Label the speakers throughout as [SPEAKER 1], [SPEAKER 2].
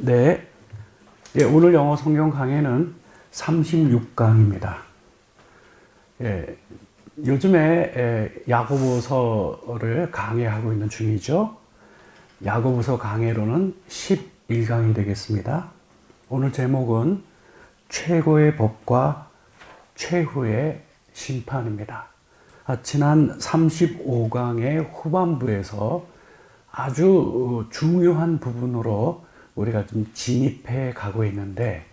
[SPEAKER 1] 네. 예, 오늘 영어 성경 강해는 36강입니다. 예, 요즘에 야고보서를 강해하고 있는 중이죠. 야고보서 강해로는 11강이 되겠습니다. 오늘 제목은 최고의 법과 최후의 심판입니다. 지난 35강의 후반부에서 아주 중요한 부분으로 우리가 좀 진입해 가고 있는데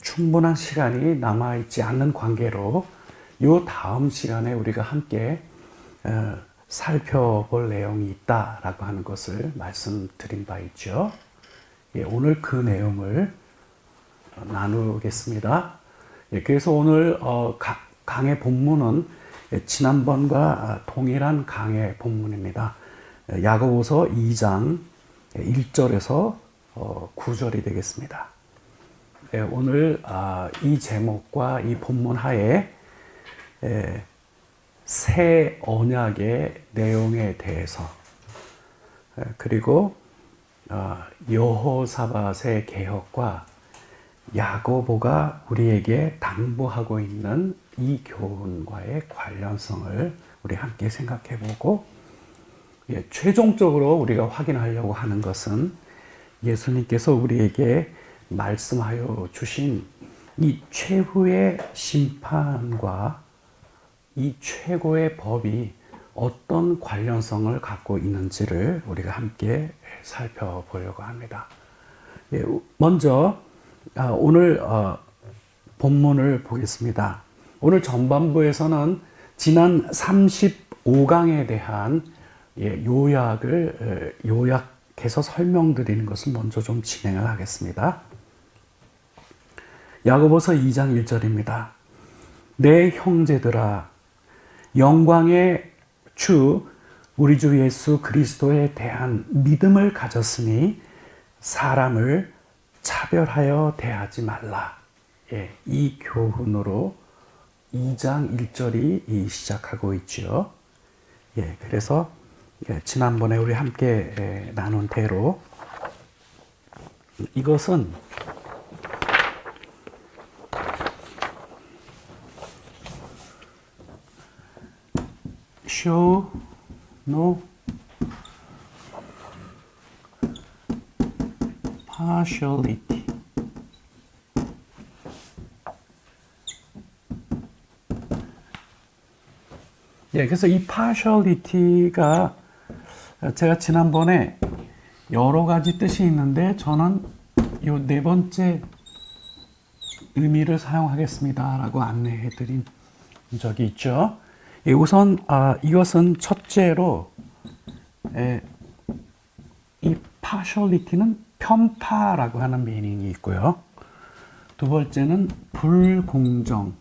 [SPEAKER 1] 충분한 시간이 남아있지 않는 관계로 이 다음 시간에 우리가 함께 살펴볼 내용이 있다라고 하는 것을 말씀드린 바 있죠. 오늘 그 내용을 나누겠습니다. 그래서 오늘 강의 본문은 지난번과 동일한 강의 본문입니다. 야고보서 2장 1절에서 9절이 되겠습니다. 오늘 이 제목과 이 본문 하에 새 언약의 내용에 대해서 그리고 여호사밧의 개혁과 야고보가 우리에게 당부하고 있는 이 교훈과의 관련성을 우리 함께 생각해 보고 최종적으로 우리가 확인하려고 하는 것은 예수님께서 우리에게 말씀하여 주신 이 최후의 심판과 이 최고의 법이 어떤 관련성을 갖고 있는지를 우리가 함께 살펴보려고 합니다. 먼저 오늘 본문을 보겠습니다. 오늘 전반부에서는 지난 35강에 대한 요약해서 설명드리는 것을 먼저 좀 진행을 하겠습니다. 야고보서 2장 1절입니다. 내 형제들아, 영광의 주 우리 주 예수 그리스도에 대한 믿음을 가졌으니 사람을 차별하여 대하지 말라. 이 교훈으로 2장 1절이 시작하고 있죠. 그래서 지난번에 우리 함께 나눈 대로 이것은 show no partiality. 그래서 이 partiality가 제가 지난번에 여러 가지 뜻이 있는데 저는 이 네 번째 의미를 사용하겠습니다라고 안내해 드린 적이 있죠. 우선 이것은 첫째로 이 partiality는 편파라고 하는 미닝이 있고요. 두 번째는 불공정.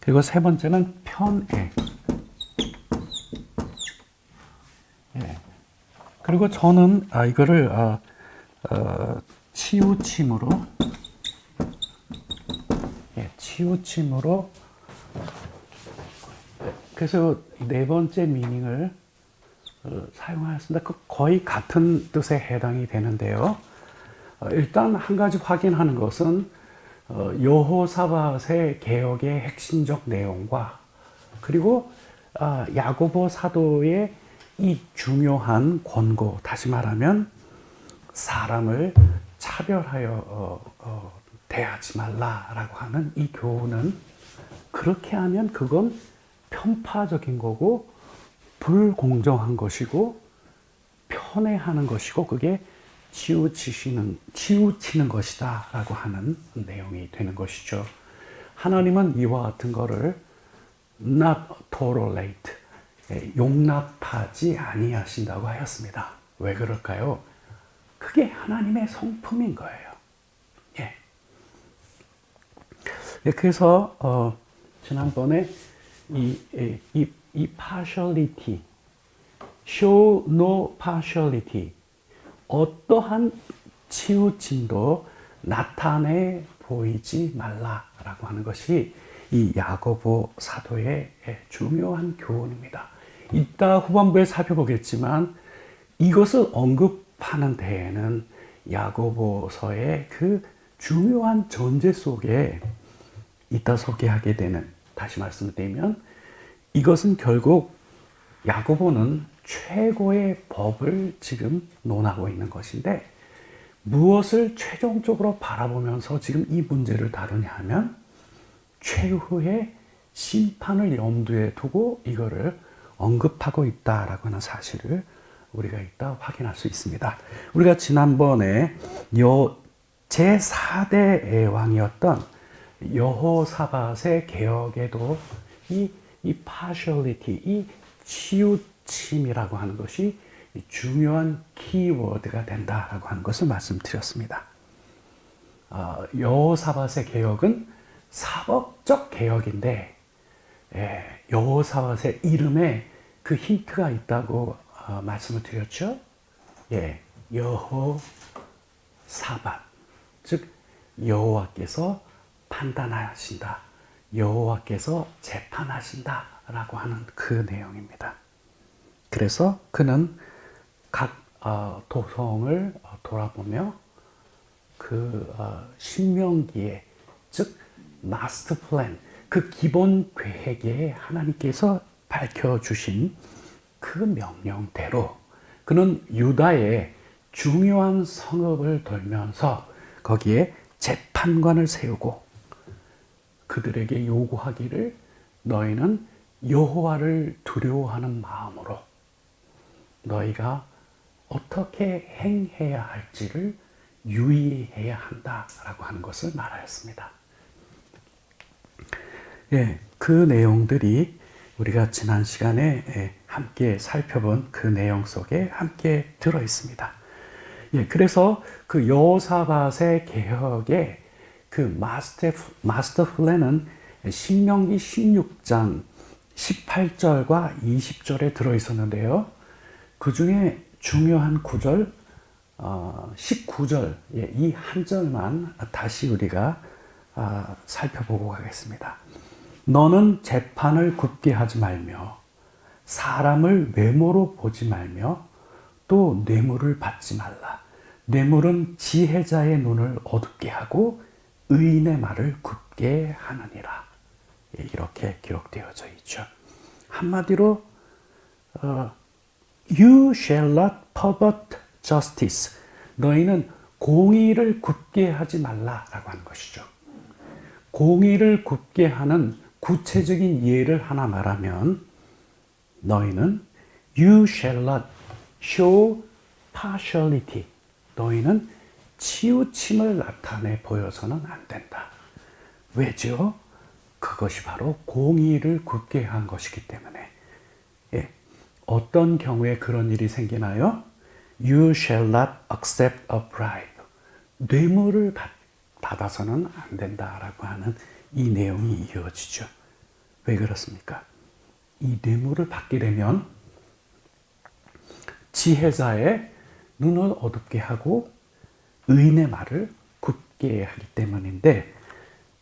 [SPEAKER 1] 그리고 세 번째는 편애. 그리고 저는 이거를 치우침으로 그래서 네 번째 미닝을 사용하였습니다. 거의 같은 뜻에 해당이 되는데요. 일단 한 가지 확인하는 것은 여호사밧의 개혁의 핵심적 내용과 그리고 야고보 사도의 이 중요한 권고, 다시 말하면 사람을 차별하여 대하지 말라라고 하는 이 교훈은 그렇게 하면 그건 편파적인 거고 불공정한 것이고 편애하는 것이고 그게 치우치는 것이다 라고 하는 내용이 되는 것이죠. 하나님은 이와 같은 거를 not tolerate, 용납하지 아니하신다고 하였습니다. 왜 그럴까요? 그게 하나님의 성품인 거예요. 그래서 지난번에 이 partiality, show no partiality, 어떠한 치우침도 나타내 보이지 말라라고 하는 것이 이 야고보 사도의 중요한 교훈입니다. 이따 후반부에 살펴보겠지만 이것을 언급하는 데에는 야고보서의 그 중요한 전제 속에 이따 소개하게 되는, 다시 말씀드리면 이것은 결국 야고보는 최고의 법을 지금 논하고 있는 것인데, 무엇을 최종적으로 바라보면서 지금 이 문제를 다루냐 하면 최후의 심판을 염두에 두고 이거를 언급하고 있다라고 하는 사실을 우리가 이따 확인할 수 있습니다. 우리가 지난번에 제4대 왕이었던 여호사밧의 개혁에도 이 partiality, 이 치우침이라고 하는 것이 중요한 키워드가 된다라고 하는 것을 말씀드렸습니다. 여호사밧의 개혁은 사법적 개혁인데, 여호사밧의 이름에 그 힌트가 있다고 말씀을 드렸죠. 여호사밧, 즉 여호와께서 판단하신다, 여호와께서 재판하신다라고 하는 그 내용입니다. 그래서 그는 각 도성을 돌아보며 그 신명기에, 즉 마스터 플랜, 그 기본 계획에 하나님께서 밝혀주신 그 명령대로 그는 유다의 중요한 성읍을 돌면서 거기에 재판관을 세우고 그들에게 요구하기를, 너희는 여호와를 두려워하는 마음으로 너희가 어떻게 행해야 할지를 유의해야 한다라고 하는 것을 말하였습니다. 그 내용들이 우리가 지난 시간에 함께 살펴본 그 내용 속에 함께 들어 있습니다. 그래서 그 여호사밧의 개혁의 그 마스터 플랜은 신명기 16장 18절과 20절에 들어 있었는데요. 그 중에 중요한 구절 19절, 이 한 절만 다시 우리가 살펴보고 가겠습니다. 너는 재판을 굳게 하지 말며 사람을 외모로 보지 말며 또 뇌물을 받지 말라. 뇌물은 지혜자의 눈을 어둡게 하고 의인의 말을 굳게 하느니라. 이렇게 기록되어져 있죠. 한마디로 You shall not pervert justice. 너희는 공의를 굳게 하지 말라라고 하는 것이죠. 공의를 굳게 하는 구체적인 예를 하나 말하면, 너희는 You shall not show partiality. 너희는 치우침을 나타내 보여서는 안 된다. 왜죠? 그것이 바로 공의를 굳게 한 것이기 때문에. 어떤 경우에 그런 일이 생기나요? You shall not accept a bribe. 뇌물을 받아서는 안 된다라고 하는 이 내용이 이어지죠. 왜 그렇습니까? 이 뇌물을 받게 되면 지혜자의 눈을 어둡게 하고 의인의 말을 굳게 하기 때문인데,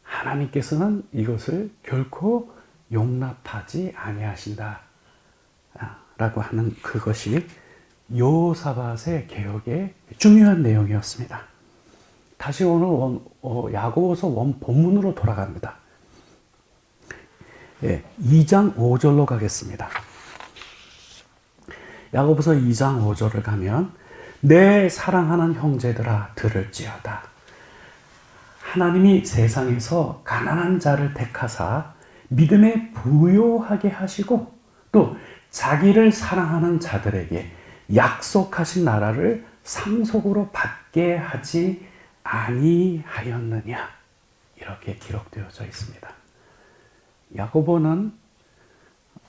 [SPEAKER 1] 하나님께서는 이것을 결코 용납하지 아니하신다 라고 하는 그것이 여호사밧의 개혁의 중요한 내용이었습니다. 다시 오늘 야고보서 본문으로 돌아갑니다. 2장 5절로 가겠습니다. 야고보서 2장 5절을 가면, 내 사랑하는 형제들아 들을지어다. 하나님이 세상에서 가난한 자를 택하사 믿음에 부요하게 하시고 또 자기를 사랑하는 자들에게 약속하신 나라를 상속으로 받게 하지 아니하였느냐. 이렇게 기록되어져 있습니다. 야고보는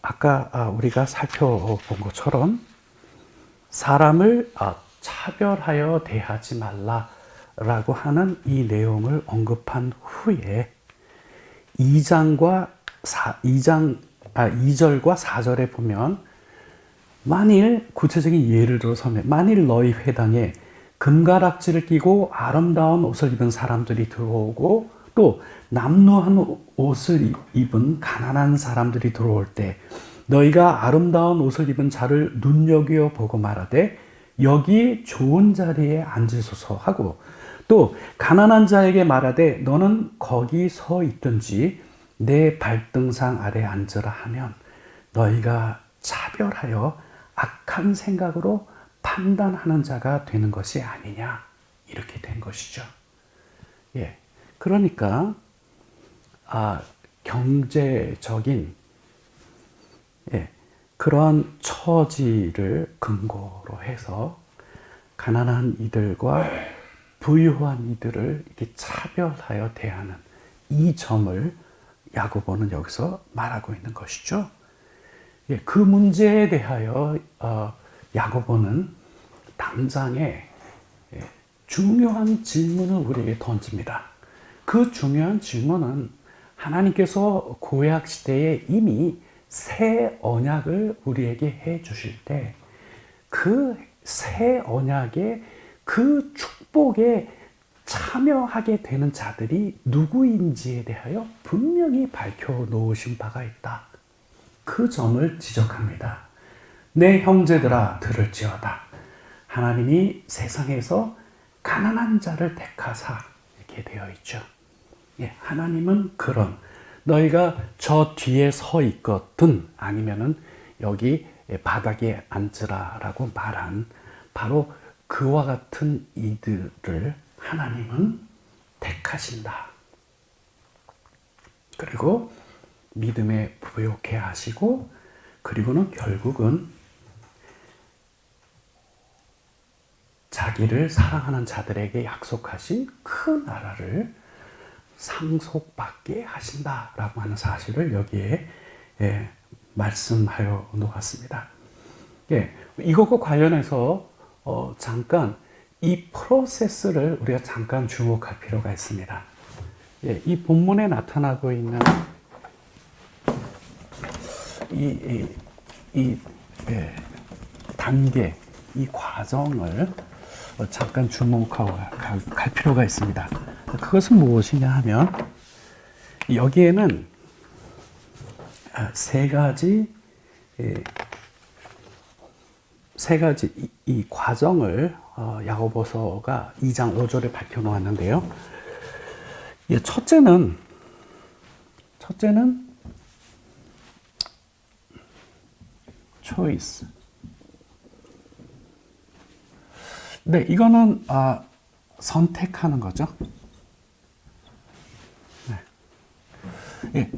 [SPEAKER 1] 아까 우리가 살펴본 것처럼 사람을 차별하여 대하지 말라라고 하는 이 내용을 언급한 후에 2절과 4절에 보면, 만일 구체적인 예를 들어서면, 만일 너희 회당에 금가락지를 끼고 아름다운 옷을 입은 사람들이 들어오고 또 남루한 옷을 입은 가난한 사람들이 들어올 때 너희가 아름다운 옷을 입은 자를 눈여겨 보고 말하되 여기 좋은 자리에 앉으소서 하고, 또 가난한 자에게 말하되 너는 거기 서 있든지 내 발등상 아래 앉으라 하면 너희가 차별하여 악한 생각으로 판단하는 자가 되는 것이 아니냐, 이렇게 된 것이죠. 예, 그러니까 경제적인 그러한 처지를 근거로 해서 가난한 이들과 부유한 이들을 이렇게 차별하여 대하는 이 점을 야고보는 여기서 말하고 있는 것이죠. 그 문제에 대하여 야고보는 당장에 중요한 질문을 우리에게 던집니다. 그 중요한 질문은 하나님께서 구약 시대에 이미 새 언약을 우리에게 해 주실 때 그 새 언약의 그 축복에 참여하게 되는 자들이 누구인지에 대하여 분명히 밝혀 놓으신 바가 있다. 그 점을 지적합니다. 내 형제들아 들을지어다. 하나님이 세상에서 가난한 자를 택하사, 이렇게 되어 있죠. 하나님은 그런, 너희가 저 뒤에 서 있거든 아니면은 여기 바닥에 앉으라라고 말한 바로 그와 같은 이들을 하나님은 택하신다. 그리고 믿음에 부욕해 하시고, 그리고는 결국은 자기를 사랑하는 자들에게 약속하신 그 나라를 상속받게 하신다라고 하는 사실을 여기에 말씀하여 놓았습니다. 이것과 관련해서 잠깐 이 프로세스를 우리가 잠깐 주목할 필요가 있습니다. 이 본문에 나타나고 있는 이 단계, 이 과정을 잠깐 주목하고 갈 필요가 있습니다. 그것은 무엇이냐 하면 여기에는 세 가지 이 과정을 야고보서가 2장 5절에 밝혀 놓았는데요. 첫째는 choice. 네, 이거는 선택하는 거죠.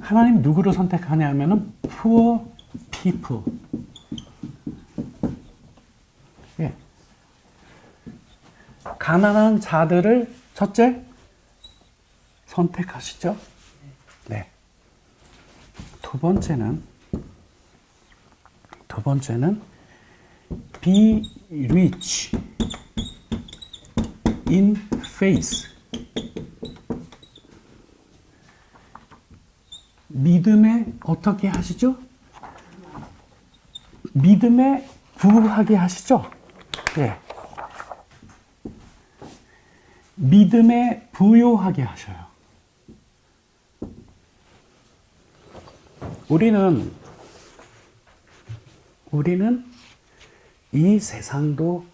[SPEAKER 1] 하나님 누구를 선택하냐면은 poor people. 가난한 자들을 첫째 선택하시죠. 네. 두 번째는 be rich in faith. 믿음에 어떻게 하시죠? 믿음에 부하게 하시죠? 네. 믿음에 부요하게 하셔요. 우리는 이 세상도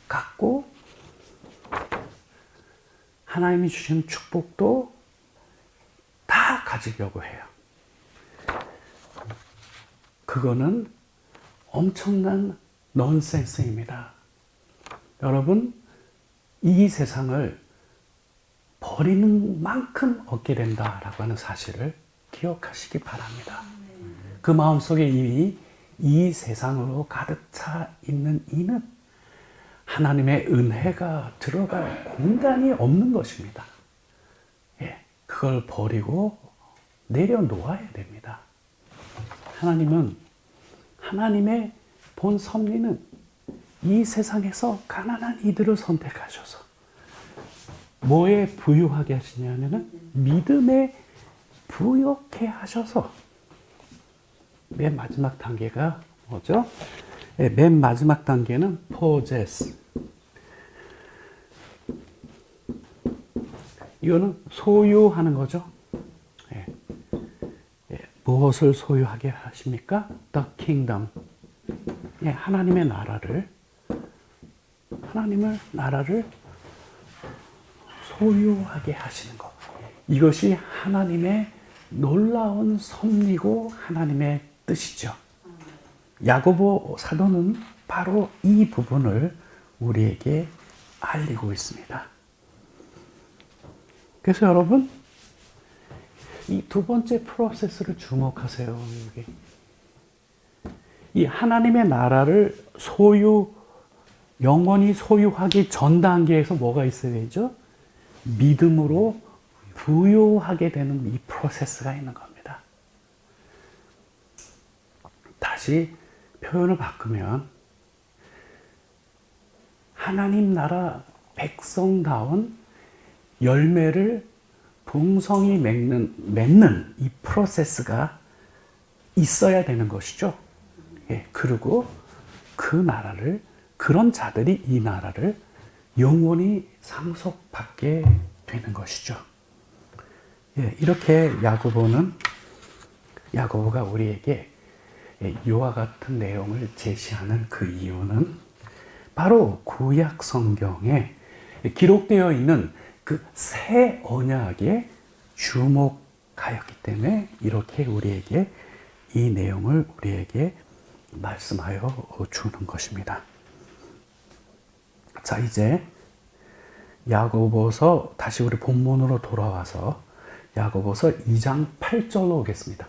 [SPEAKER 1] 갖고 하나님이 주신 축복도 다 가지려고 해요. 그거는 엄청난 넌센스입니다. 여러분, 이 세상을 버리는 만큼 얻게 된다라고 하는 사실을 기억하시기 바랍니다. 그 마음속에 이미 이 세상으로 가득 차 있는 이는 하나님의 은혜가 들어갈 공간이 없는 것입니다. 그걸 버리고 내려놓아야 됩니다. 하나님은, 하나님의 본 섭리는 이 세상에서 가난한 이들을 선택하셔서 뭐에 부유하게 하시냐면은 믿음에 부유케 하셔서, 맨 마지막 단계가 뭐죠? 맨 마지막 단계는 possess. 이거는 소유하는 거죠. 무엇을 소유하게 하십니까? The kingdom. 하나님의 나라를 하나님을 나라를 소유하게 하시는 것. 이것이 하나님의 놀라운 섭리고 하나님의 뜻이죠. 야고보 사도는 바로 이 부분을 우리에게 알리고 있습니다. 그래서 여러분, 이 두 번째 프로세스를 주목하세요. 여기. 이 하나님의 나라를 영원히 소유하기 전 단계에서 뭐가 있어야 되죠? 믿음으로 부요하게 되는 이 프로세스가 있는 겁니다. 다시 표현을 바꾸면 하나님 나라 백성다운 열매를 풍성히 맺는 이 프로세스가 있어야 되는 것이죠. 예, 그리고 그런 자들이 이 나라를 영원히 상속받게 되는 것이죠. 예, 이렇게 야고보가 우리에게 이와 같은 내용을 제시하는 그 이유는 바로 구약 성경에 기록되어 있는 그 새 언약에 주목하였기 때문에 이렇게 우리에게 이 내용을 우리에게 말씀하여 주는 것입니다. 자, 이제 야고보서 다시 우리 본문으로 돌아와서 야고보서 2장 8절로 오겠습니다.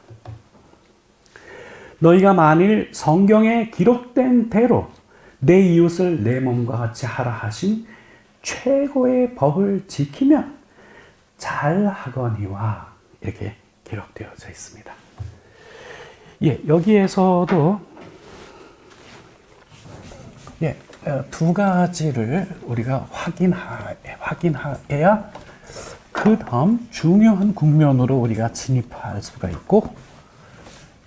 [SPEAKER 1] 너희가 만일 성경에 기록된 대로 내 이웃을 내 몸과 같이 하라 하신 최고의 법을 지키면 잘하거니와 이렇게 기록되어져 있습니다. 예, 여기에서도 두 가지를 우리가 확인해야 그 다음 중요한 국면으로 우리가 진입할 수가 있고,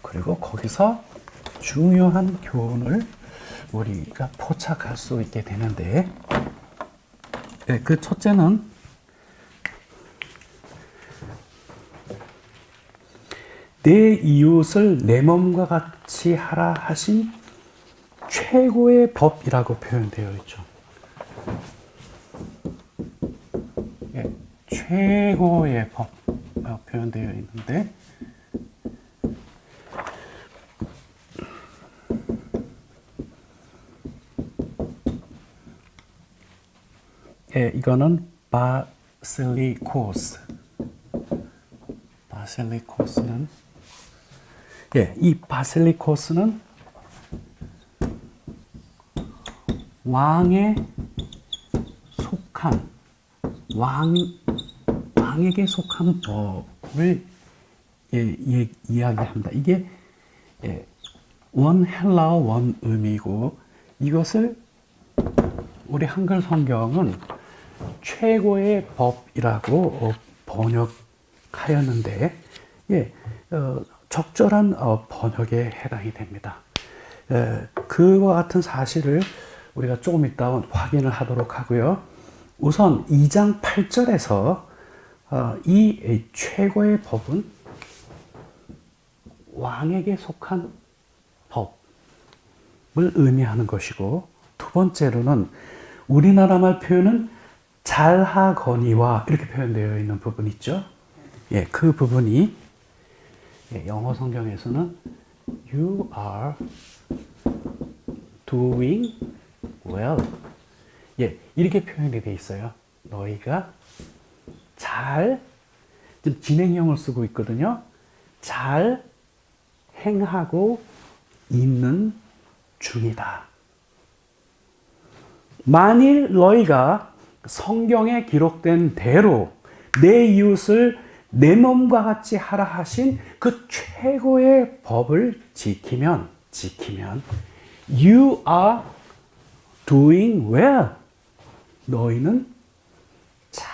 [SPEAKER 1] 그리고 거기서 중요한 교훈을 우리가 포착할 수 있게 되는데, 그 첫째는 내 이웃을 내 몸과 같이 하라 하신 최고의 법이라고 표현되어 있죠. 최고의 법이라고 표현되어 있는데, 이거는 바실리코스는 이 바실리코스는 왕에게 속한 법을 이야기합니다. 이게 원 헬라어 원 의미고, 이것을 우리 한글 성경은 최고의 법이라고 번역하였는데, 적절한 번역에 해당이 됩니다. 그와 같은 사실을 우리가 조금 이따 확인을 하도록 하고요. 우선 2장 8절에서 이 최고의 법은 왕에게 속한 법을 의미하는 것이고, 두 번째로는 우리나라 말 표현은 잘하거니와 이렇게 표현되어 있는 부분 있죠. 그 부분이 영어 성경에서는 You are doing well. 이렇게 표현이 되어 있어요. 너희가 지금 진행형을 쓰고 있거든요. 잘 행하고 있는 중이다. 만일 너희가 성경에 기록된 대로 내 이웃을 내 몸과 같이 하라 하신 그 최고의 법을 지키면 You are doing well. 너희는 잘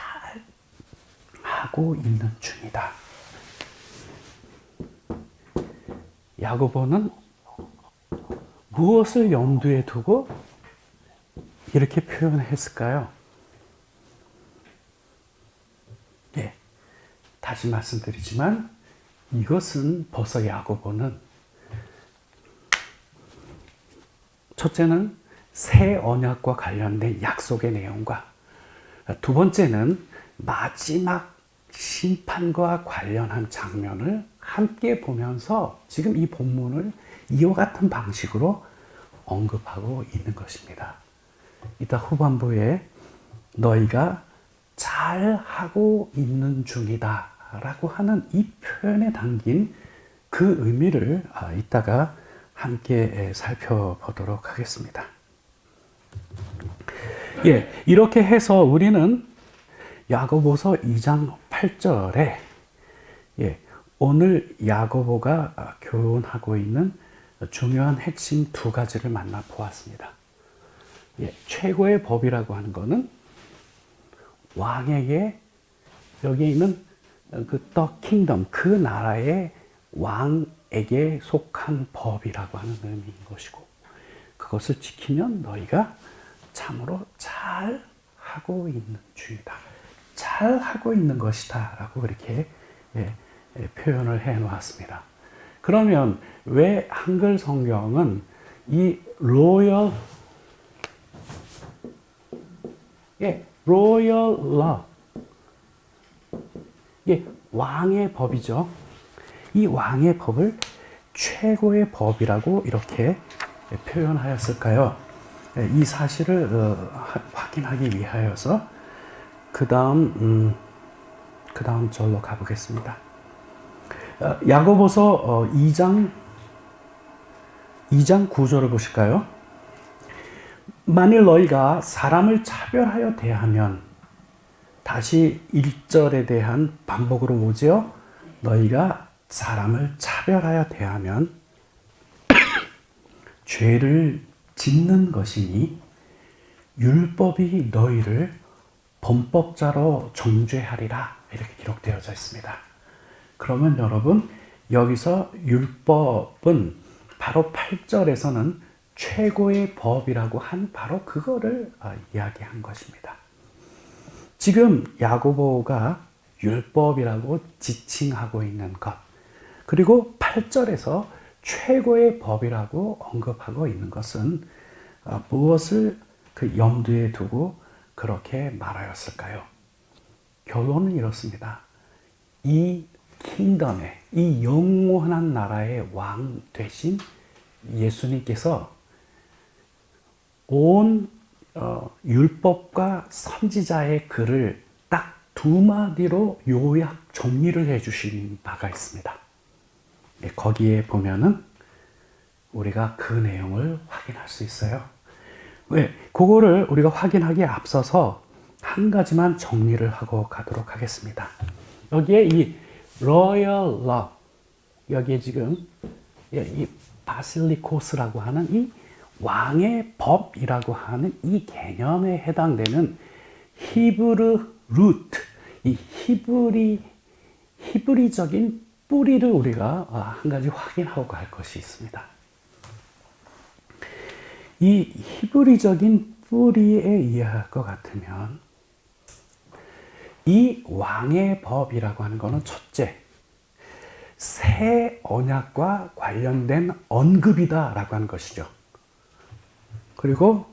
[SPEAKER 1] 하고 있는 중이다. 야고보는 무엇을 염두에 두고 이렇게 표현했을까요? 다시 말씀드리지만 이것은 야고보는 첫째는 새 언약과 관련된 약속의 내용과 두 번째는 마지막 심판과 관련한 장면을 함께 보면서 지금 이 본문을 이와 같은 방식으로 언급하고 있는 것입니다. 이따 후반부에 너희가 잘하고 있는 중이다 라고 하는 이 표현에 담긴 그 의미를 이따가 함께 살펴보도록 하겠습니다. 예, 이렇게 해서 우리는 야고보서 2장 8절에 오늘 야고보가 교훈하고 있는 중요한 핵심 두 가지를 만나 보았습니다. 최고의 법이라고 하는 것은 왕에게 여기에 있는 그 The Kingdom, 그 나라의 왕에게 속한 법이라고 하는 의미인 것이고, 그것을 지키면 너희가 참으로 잘 하고 있는 중이다. 잘 하고 있는 것이다. 라고 그렇게 표현을 해 놓았습니다. 그러면 왜 한글 성경은 이 로열 law, 왕의 법이죠. 이 왕의 법을 최고의 법이라고 이렇게 표현하였을까요? 이 사실을 확인하기 위하여서 그 다음 절로 가보겠습니다. 야고보서 2장 9절을 보실까요? 만일 너희가 사람을 차별하여 대하면, 다시 1절에 대한 반복으로 오지요. 너희가 사람을 차별하여 대하면 죄를 짓는 것이니 율법이 너희를 범법자로 정죄하리라, 이렇게 기록되어져 있습니다. 그러면 여러분, 여기서 율법은 바로 8절에서는 최고의 법이라고 한 바로 그거를 이야기한 것입니다. 지금 야고보가 율법이라고 지칭하고 있는 것, 그리고 8절에서 최고의 법이라고 언급하고 있는 것은 무엇을 그 염두에 두고 그렇게 말하였을까요? 결론은 이렇습니다. 이 킹덤의, 이 영원한 나라의 왕 되신 예수님께서 온 율법과 선지자의 글을 딱 두 마디로 요약 정리를 해주신 바가 있습니다. 거기에 보면은 우리가 그 내용을 확인할 수 있어요. 왜? 그거를 우리가 확인하기에 앞서서 한 가지만 정리를 하고 가도록 하겠습니다. 여기에 이 royal law, 여기에 지금 이 바실리코스라고 하는 이 왕의 법이라고 하는 이 개념에 해당되는 히브리 루트, 이 히브리적인 뿌리를 우리가 한 가지 확인하고 갈 것이 있습니다. 이 히브리적인 뿌리에 의할 것 같으면 이 왕의 법이라고 하는 것은 첫째, 새 언약과 관련된 언급이다라고 하는 것이죠. 그리고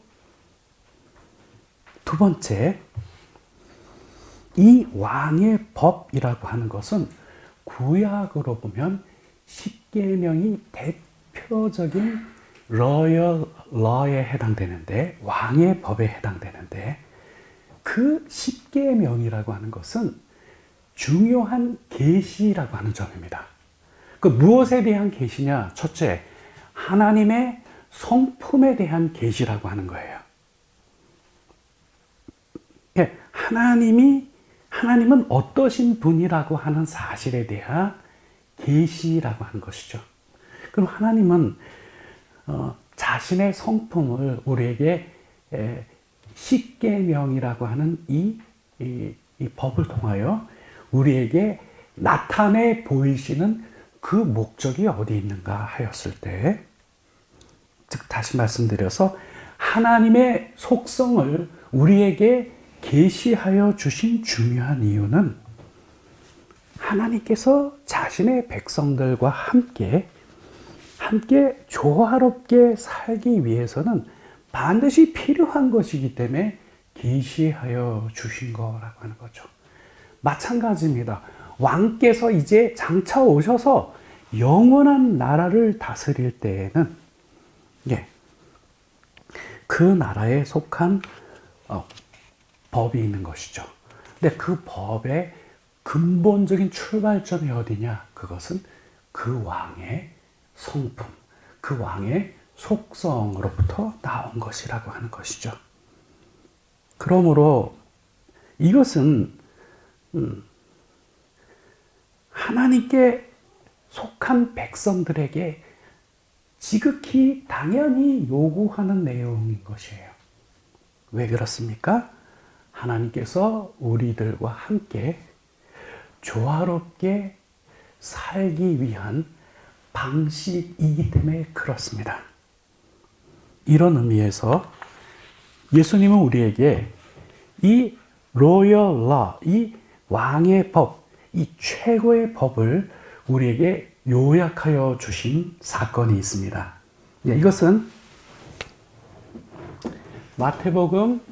[SPEAKER 1] 두 번째, 이 왕의 법이라고 하는 것은 구약으로 보면 십계명이 대표적인 로열 러에 해당되는데, 왕의 법에 해당되는데, 그 십계명이라고 하는 것은 중요한 계시라고 하는 점입니다. 그 무엇에 대한 계시냐? 첫째, 하나님의 성품에 대한 계시라고 하는 거예요. 하나님은 어떠신 분이라고 하는 사실에 대한 계시라고 하는 것이죠. 그럼 하나님은 자신의 성품을 우리에게 십계명이라고 하는 이 법을 통하여 우리에게 나타내 보이시는 그 목적이 어디 있는가 하였을 때, 즉 다시 말씀드려서 하나님의 속성을 우리에게 계시하여 주신 중요한 이유는 하나님께서 자신의 백성들과 함께 조화롭게 살기 위해서는 반드시 필요한 것이기 때문에 계시하여 주신 거라고 하는 거죠. 마찬가지입니다. 왕께서 이제 장차 오셔서 영원한 나라를 다스릴 때에는 그 나라에 속한 법이 있는 것이죠. 근데 그 법의 근본적인 출발점이 어디냐? 그것은 그 왕의 성품, 그 왕의 속성으로부터 나온 것이라고 하는 것이죠. 그러므로 이것은 하나님께 속한 백성들에게 지극히 당연히 요구하는 내용인 것이에요. 왜 그렇습니까? 하나님께서 우리들과 함께 조화롭게 살기 위한 방식이기 때문에 그렇습니다. 이런 의미에서 예수님은 우리에게 이 로열 라, 이 왕의 법, 이 최고의 법을 우리에게 요약하여 주신 사건이 있습니다. 이것은 마태복음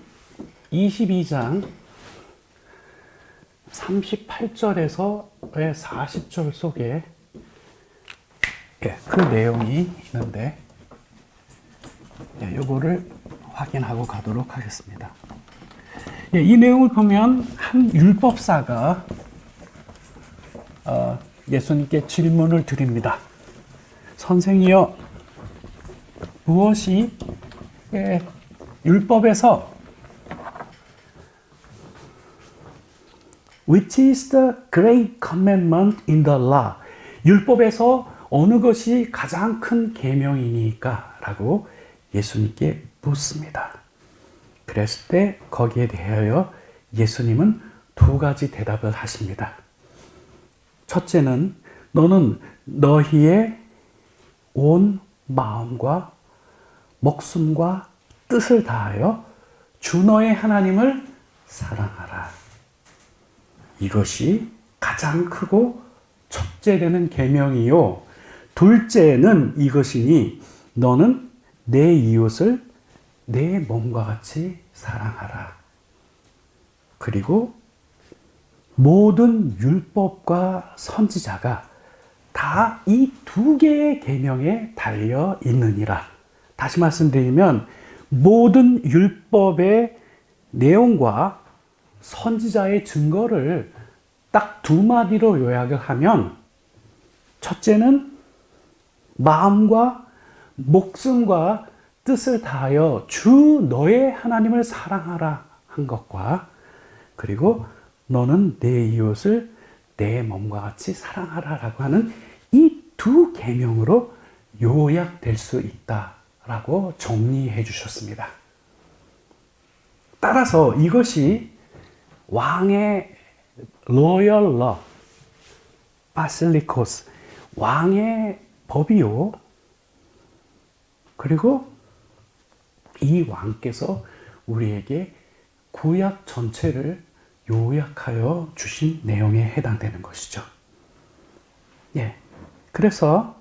[SPEAKER 1] 22장 38절에서 40절 속에 그 내용이 있는데 이거를 확인하고 가도록 하겠습니다. 이 내용을 보면 한 율법사가 예수님께 질문을 드립니다. 선생이여, 무엇이 율법에서 Which is the great commandment in the law? 율법에서 어느 것이 가장 큰 계명이니까? 라고 예수님께 묻습니다. 그랬을 때 거기에 대하여 예수님은 두 가지 대답을 하십니다. 첫째는 너는 너희의 온 마음과 목숨과 뜻을 다하여 주 너의 하나님을 사랑하라. 이것이 가장 크고 첫째 되는 계명이요. 둘째는 이것이니 너는 내 이웃을 내 몸과 같이 사랑하라. 그리고 모든 율법과 선지자가 다 이 두 개의 계명에 달려 있느니라. 다시 말씀드리면 모든 율법의 내용과 선지자의 증거를 딱 두 마디로 요약을 하면 첫째는 마음과 목숨과 뜻을 다하여 주 너의 하나님을 사랑하라 한 것과 그리고 너는 내 이웃을 내 몸과 같이 사랑하라라고 하는 이 두 계명으로 요약될 수 있다라고 정리해 주셨습니다. 따라서 이것이 왕의 로열 러, 바실리코스, 왕의 법이요. 그리고 이 왕께서 우리에게 구약 전체를 요약하여 주신 내용에 해당되는 것이죠. 그래서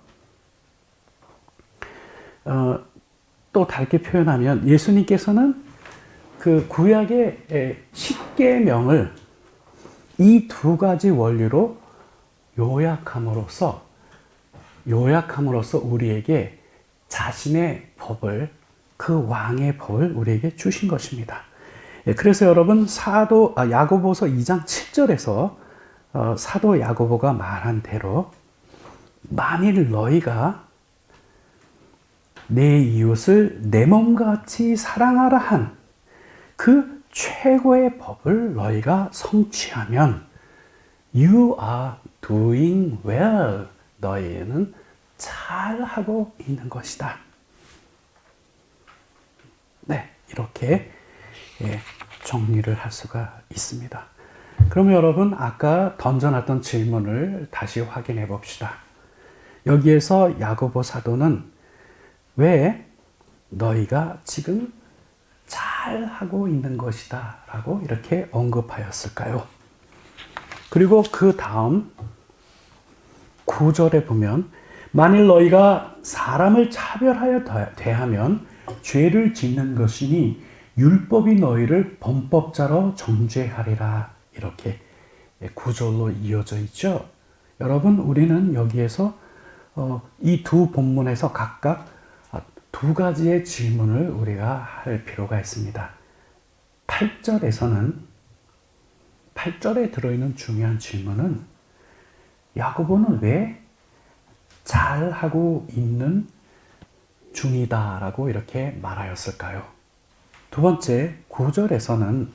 [SPEAKER 1] 또 다르게 표현하면 예수님께서는 그 구약의 10계명을 이 두 가지 원리로 요약함으로써 우리에게 자신의 법을, 그 왕의 법을 우리에게 주신 것입니다. 그래서 여러분 야고보서 2장 7절에서 사도 야고보가 말한 대로 만일 너희가 내 이웃을 내 몸과 같이 사랑하라 한 그 최고의 법을 너희가 성취하면 You are doing well. 너희는 잘하고 있는 것이다. 이렇게 정리를 할 수가 있습니다. 그럼 여러분 아까 던져놨던 질문을 다시 확인해 봅시다. 여기에서 야고보 사도는 왜 너희가 지금 잘하고 있는 것이다 라고 이렇게 언급하였을까요? 그리고 그 다음 9절에 보면 만일 너희가 사람을 차별하여 대하면 죄를 짓는 것이니 율법이 너희를 범법자로 정죄하리라. 이렇게 구절로 이어져 있죠. 여러분, 우리는 여기에서 이 두 본문에서 각각 두 가지의 질문을 우리가 할 필요가 있습니다. 8절에 들어있는 중요한 질문은 야고보는 왜 잘하고 있는 중이다라고 이렇게 말하였을까요? 두 번째, 9절에서는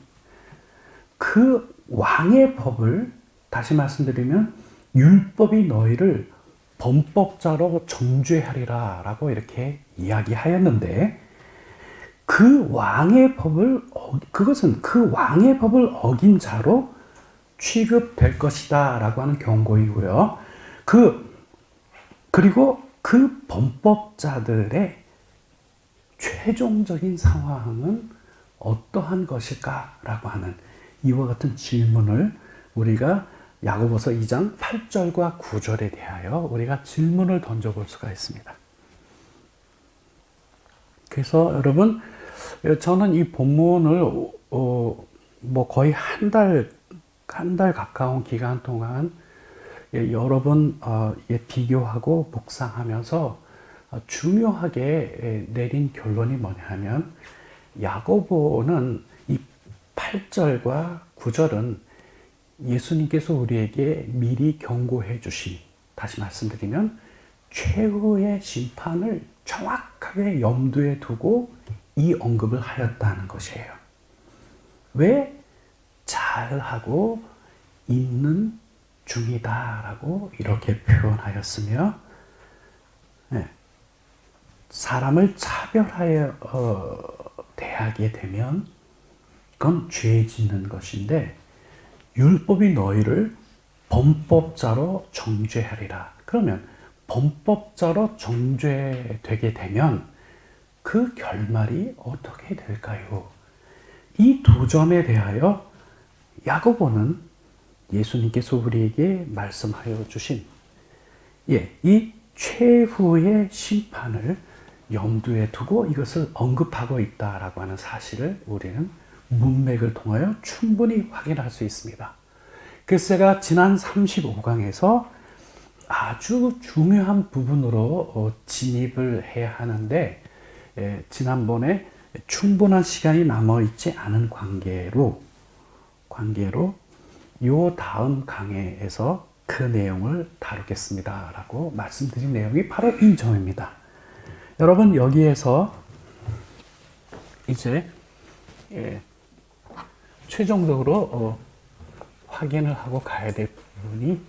[SPEAKER 1] 그 왕의 법을, 다시 말씀드리면 율법이 너희를 범법자로 정죄하리라 라고 이렇게 이야기하였는데, 그것은 그 왕의 법을 어긴 자로 취급될 것이다 라고 하는 경고이고요. 그리고 그 범법자들의 최종적인 상황은 어떠한 것일까 라고 하는 이와 같은 질문을 우리가 야고보서 2장 8절과 9절에 대하여 우리가 질문을 던져볼 수가 있습니다. 그래서 여러분, 저는 이 본문을 거의 한 달 가까운 기간 동안 여러 번 비교하고 묵상하면서 중요하게 내린 결론이 뭐냐 하면, 야고보는 이 8절과 9절은 예수님께서 우리에게 미리 경고해 주신, 다시 말씀드리면 최후의 심판을 정확하게 염두에 두고 이 언급을 하였다는 것이에요. 왜 잘하고 있는 중이다라고 이렇게 표현하였으며, 사람을 차별하여 대하게 되면 그건 죄 짓는 것인데, 율법이 너희를 범법자로 정죄하리라. 그러면 범법자로 정죄되게 되면 그 결말이 어떻게 될까요? 이 두 점에 대하여 야고보는 예수님께서 우리에게 말씀하여 주신 이 최후의 심판을 염두에 두고 이것을 언급하고 있다라고 하는 사실을 우리는 문맥을 통하여 충분히 확인할 수 있습니다. 그래서 제가 지난 35강에서 아주 중요한 부분으로 진입을 해야 하는데, 지난번에 충분한 시간이 남아있지 않은 관계로 요 다음 강해에서 그 내용을 다루겠습니다 라고 말씀드린 내용이 바로 이 점입니다. 여러분, 여기에서 이제 최종적으로 확인을 하고 가야 될 부분이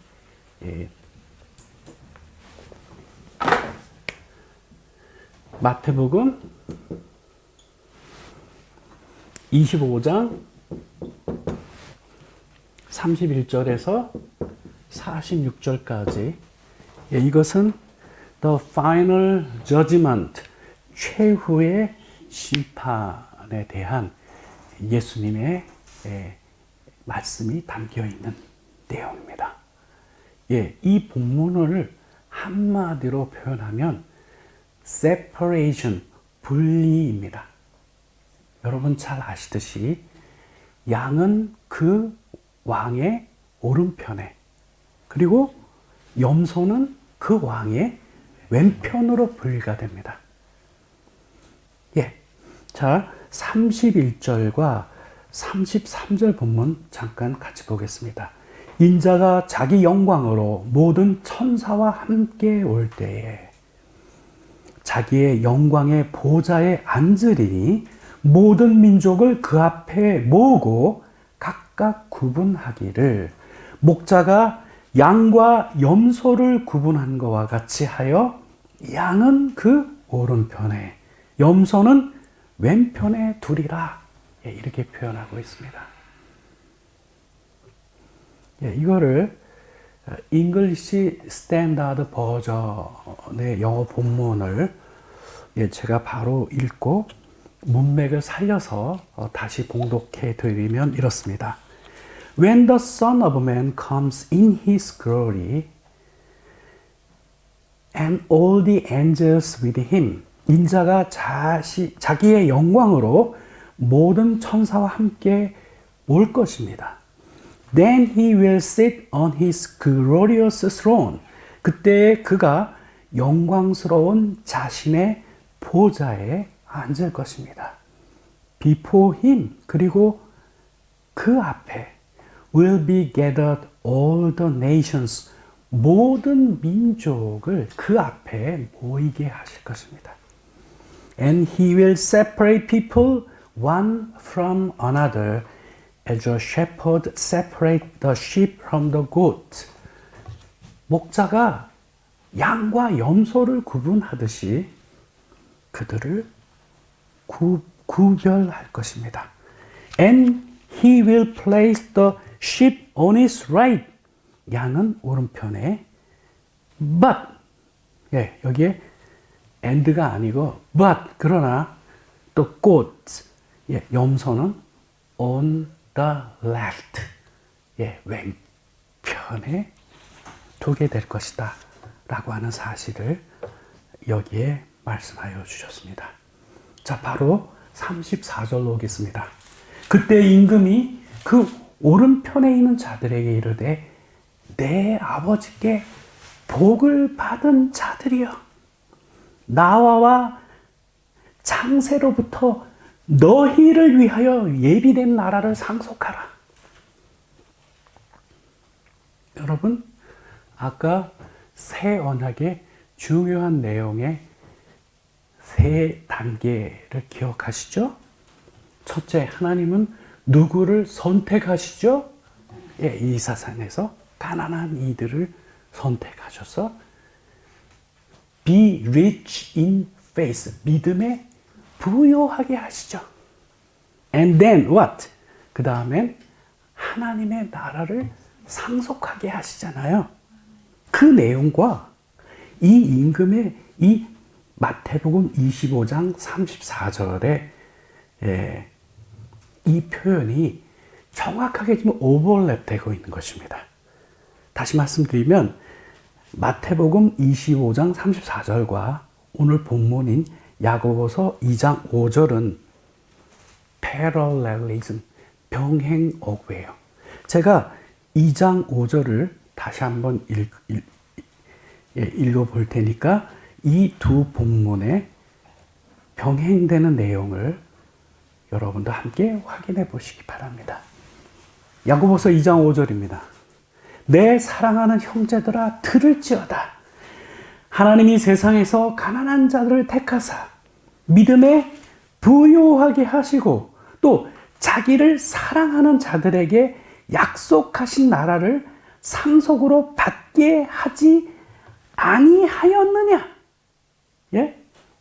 [SPEAKER 1] 마태복음 25장 31절에서 46절까지, 이것은 The Final Judgment, 최후의 심판에 대한 예수님의 말씀이 담겨 있는 내용입니다. 이 본문을 한마디로 표현하면 separation, 분리입니다. 여러분 잘 아시듯이 양은 그 왕의 오른편에, 그리고 염소는 그 왕의 왼편으로 분리가 됩니다. 자, 31절과 33절 본문 잠깐 같이 보겠습니다. 인자가 자기 영광으로 모든 천사와 함께 올 때에 자기의 영광의 보좌에 앉으리니 모든 민족을 그 앞에 모으고 각각 구분하기를, 목자가 양과 염소를 구분한 것과 같이 하여 양은 그 오른편에 염소는 왼편에 두리라. 이렇게 표현하고 있습니다. 이거를 잉글리시 스탠다드 버전의 영어 본문을 제가 바로 읽고 문맥을 살려서 다시 봉독해 드리면 이렇습니다. When the Son of Man comes in his glory and all the angels with him, 인자가 자기의 영광으로 모든 천사와 함께 올 것입니다. Then he will sit on his glorious throne. 그때 그가 영광스러운 자신의 보좌에 앉을 것입니다. Before him, 그리고 그 앞에 will be gathered all the nations. 모든 민족을 그 앞에 모이게 하실 것입니다. And he will separate people one from another as a shepherd separate the sheep from the goat. 목자가 양과 염소를 구분하듯이 그들을 구별할 것입니다. And he will place the sheep on his right. 양은 오른편에 but 여기에 and가 아니고 but 그러나 또 goat 염소는 on the left 왼편에 두게 될 것이다 라고 하는 사실을 여기에 말씀하여 주셨습니다. 자, 바로 34절로 오겠습니다. 그때 임금이 그 오른편에 있는 자들에게 이르되 내 아버지께 복을 받은 자들이여 나와 창세로부터 너희를 위하여 예비된 나라를 상속하라. 여러분, 아까 새 언약의 중요한 내용의 세 단계를 기억하시죠? 첫째, 하나님은 누구를 선택하시죠? 이사산에서 가난한 이들을 선택하셔서 be rich in faith, 믿음에 부요하게 하시죠. And then what? 그 다음엔 하나님의 나라를 상속하게 하시잖아요. 그 내용과 이 임금의 이 마태복음 25장 34절에 이 표현이 정확하게 지금 오버랩 되고 있는 것입니다. 다시 말씀드리면 마태복음 25장 34절과 오늘 본문인 야고보서 2장 5절은 parallelism, 병행어구예요. 제가 2장 5절을 다시 한번 읽어볼 테니까 이 두 본문에 병행되는 내용을 여러분도 함께 확인해 보시기 바랍니다. 야고보서 2장 5절입니다. 내 사랑하는 형제들아 들을지어다. 하나님이 세상에서 가난한 자들을 택하사 믿음에 부요하게 하시고 또 자기를 사랑하는 자들에게 약속하신 나라를 상속으로 받게 하지 아니하였느냐?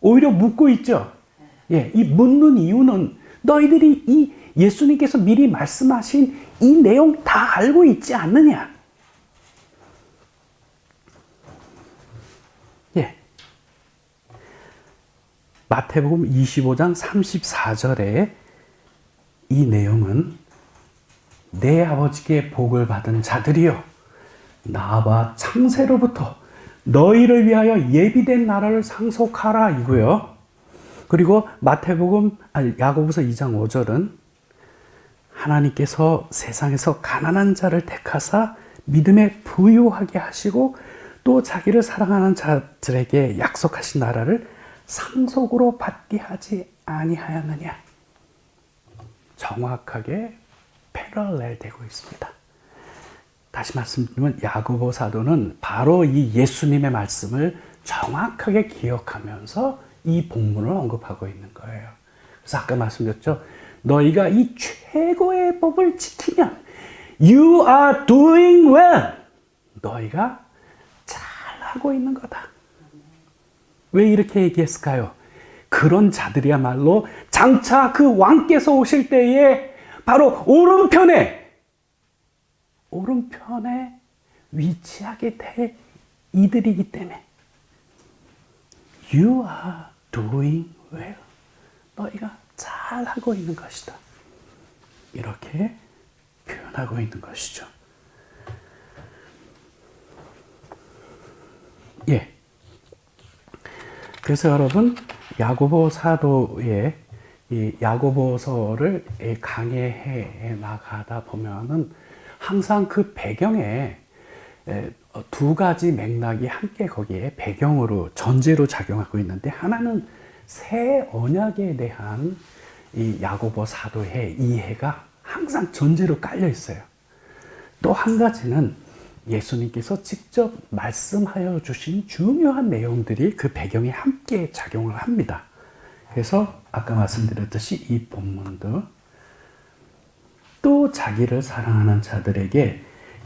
[SPEAKER 1] 오히려 묻고 있죠. 이 묻는 이유는 너희들이 이 예수님께서 미리 말씀하신 이 내용 다 알고 있지 않느냐? 마태복음 25장 34절에 이 내용은 내 아버지께 복을 받은 자들이여 나와 창세로부터 너희를 위하여 예비된 나라를 상속하라 이고요. 그리고 야고보서 2장 5절은 하나님께서 세상에서 가난한 자를 택하사 믿음에 부요하게 하시고 또 자기를 사랑하는 자들에게 약속하신 나라를 상속으로 받게 하지 아니하였느냐. 정확하게 패러렐 되고 있습니다. 다시 말씀드리면 야고보 사도는 바로 이 예수님의 말씀을 정확하게 기억하면서 이 본문을 언급하고 있는 거예요. 그래서 아까 말씀드렸죠. 너희가 이 최고의 법을 지키면 You are doing well. 너희가 잘하고 있는 거다. 왜 이렇게 얘기했을까요? 그런 자들이야말로 장차 그 왕께서 오실 때에 바로 오른편에 위치하게 될 이들이기 때문에 You are doing well. 너희가 잘하고 있는 것이다. 이렇게 표현하고 있는 것이죠. 그래서 여러분 야고보 사도의 이 야고보서를 강해해 나가다 보면은 항상 그 배경에 두 가지 맥락이 함께 거기에 배경으로 전제로 작용하고 있는데, 하나는 새 언약에 대한 이 야고보 사도의 이해가 항상 전제로 깔려 있어요. 또 한 가지는 예수님께서 직접 말씀하여 주신 중요한 내용들이 그 배경에 함께 작용을 합니다. 그래서 아까 말씀드렸듯이 이 본문도 또 자기를 사랑하는 자들에게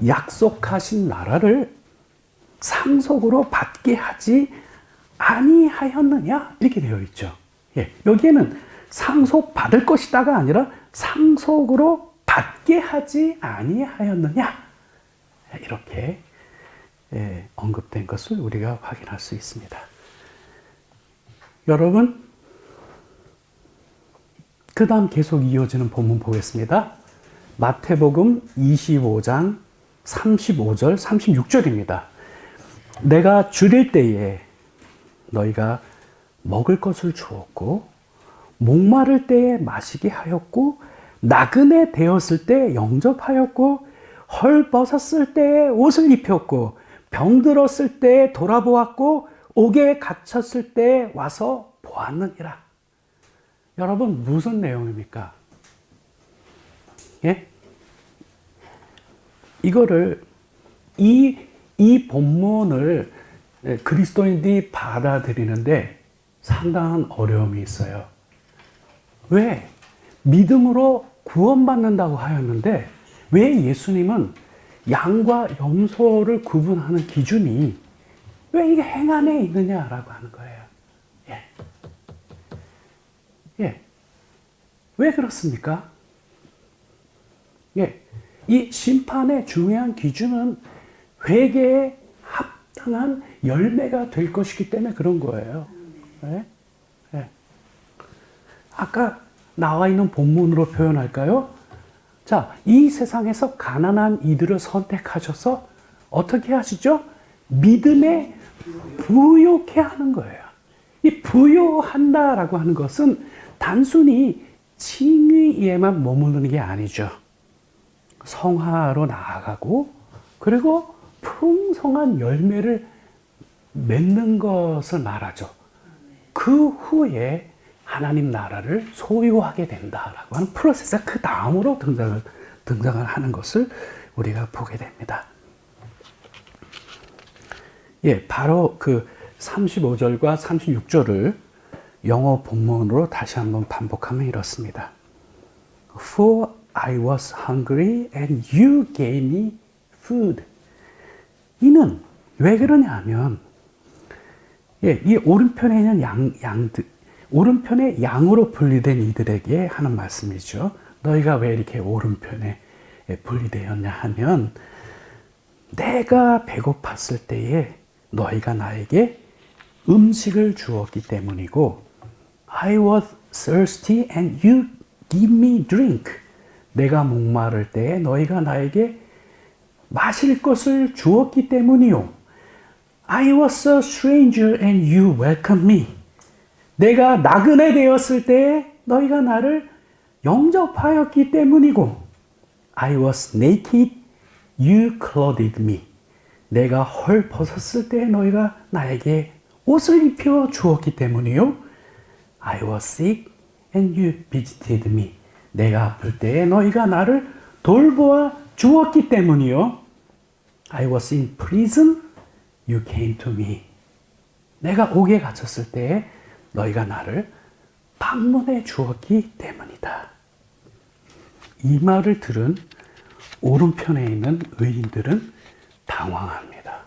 [SPEAKER 1] 약속하신 나라를 상속으로 받게 하지 아니하였느냐, 이렇게 되어 있죠. 예, 여기에는 상속받을 것이다가 아니라 상속으로 받게 하지 아니하였느냐, 이렇게 언급된 것을 우리가 확인할 수 있습니다. 여러분, 그 다음 계속 이어지는 본문 보겠습니다. 마태복음 25장 35절, 36절입니다. 내가 줄일 때에 너희가 먹을 것을 주었고, 목마를 때에 마시게 하였고, 나그네 되었을 때 영접하였고, 헐벗었을 때에 옷을 입혔고, 병들었을 때에 돌아보았고, 옥에 갇혔을 때에 와서 보았느니라. 여러분, 무슨 내용입니까? 예? 이거를 이 본문을 그리스도인들이 받아들이는데 상당한 어려움이 있어요. 왜? 믿음으로 구원받는다고 하였는데 왜 예수님은 양과 염소를 구분하는 기준이 왜 이게 행 안에 있느냐라고 하는 거예요. 예. 예. 왜 그렇습니까? 예. 이 심판의 중요한 기준은 회개에 합당한 열매가 될 것이기 때문에 그런 거예요. 예? 예. 아까 나와 있는 본문으로 표현할까요? 자, 이 세상에서 가난한 이들을 선택하셔서 어떻게 하시죠? 믿음에 부요케 하는 거예요. 이 부요한다라고 하는 것은 단순히 칭의에만 머무르는 게 아니죠. 성화로 나아가고, 그리고 풍성한 열매를 맺는 것을 말하죠. 그 후에 하나님 나라를 소유하게 된다라고 하는 프로세스가 그 다음으로 등장을 하는 것을 우리가 보게 됩니다. 예, 바로 그 35절과 36절을 영어 본문으로 다시 한번 반복하면 이렇습니다. For I was hungry and you gave me food. 이는 왜 그러냐면, 예, 이 오른편에 있는 양들, 오른편에 양으로 분리된 이들에게 하는 말씀이죠. 너희가 왜 이렇게 오른편에 분리되었냐 하면, 내가 배고팠을 때에 너희가 나에게 음식을 주었기 때문이고, I was thirsty and you give me drink. 내가 목마를 때에 너희가 나에게 마실 것을 주었기 때문이요. I was a stranger and you welcomed me. 내가 나그네 되었을 때에 너희가 나를 영접하였기 때문이고, I was naked, you clothed me. 내가 헐벗었을 때에 너희가 나에게 옷을 입혀 주었기 때문이요. I was sick and you visited me. 내가 아플 때에 너희가 나를 돌보아 주었기 때문이요. I was in prison, you came to me. 내가 옥에 갇혔을 때에 너희가 나를 방문해 주었기 때문이다. 이 말을 들은 오른편에 있는 의인들은 당황합니다.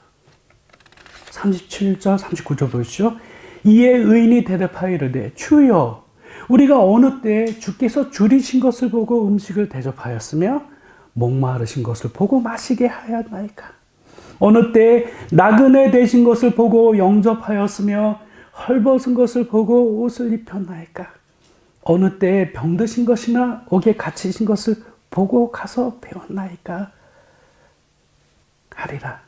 [SPEAKER 1] 37절, 39절 보시죠. 이에 의인이 대답하여 이르되 주여, 우리가 어느 때에 주께서 줄이신 것을 보고 음식을 대접하였으며 목마르신 것을 보고 마시게 하였나이까? 어느 때에 나그네 되신 것을 보고 영접하였으며 헐벗은 것을 보고 옷을 입혔나이까? 어느 때에 병드신 것이나 옥에 갇히신 것을 보고 가서 배웠나이까? 하리라.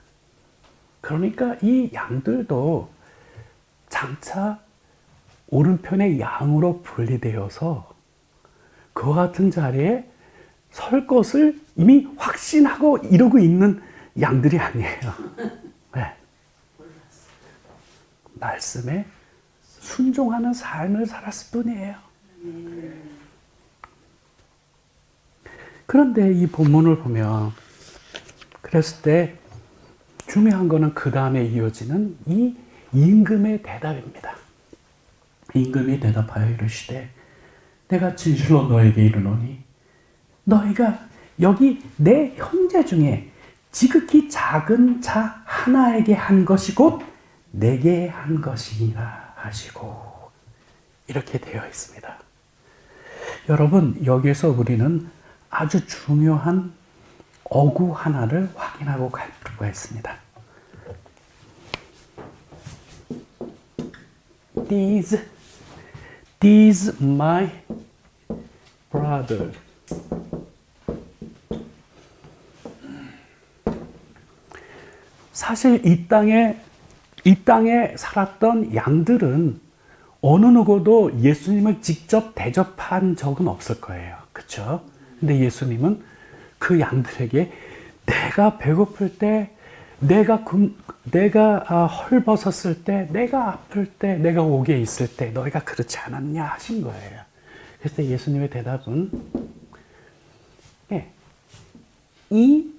[SPEAKER 1] 그러니까 이 양들도 장차 오른편의 양으로 분리되어서 그와 같은 자리에 설 것을 이미 확신하고 이러고 있는 양들이 아니에요. 네. 말씀에 순종하는 삶을 살았을 뿐이에요. 그런데 이 본문을 보면 그랬을 때 중요한 거는 그 다음에 이어지는 이 임금의 대답입니다. 임금이 대답하여 이르시되 내가 진실로 너에게 이르노니 너희가 여기 내 형제 중에 지극히 작은 자 하나에게 한 것이 곧 내게 한 것이니라 하시고 이렇게 되어 있습니다. 여러분 여기에서 우리는 아주 중요한 어구 하나를 확인하고 갈 필요가 있습니다. These my brother. 사실 이 땅에 살았던 양들은 어느 누구도 예수님을 직접 대접한 적은 없을 거예요. 그렇죠? 근데 예수님은 그 양들에게 내가 배고플 때, 내가 헐벗었을 때, 내가 아플 때, 내가 옥에 있을 때 너희가 그렇지 않았냐 하신 거예요. 그래서 예수님의 대답은 이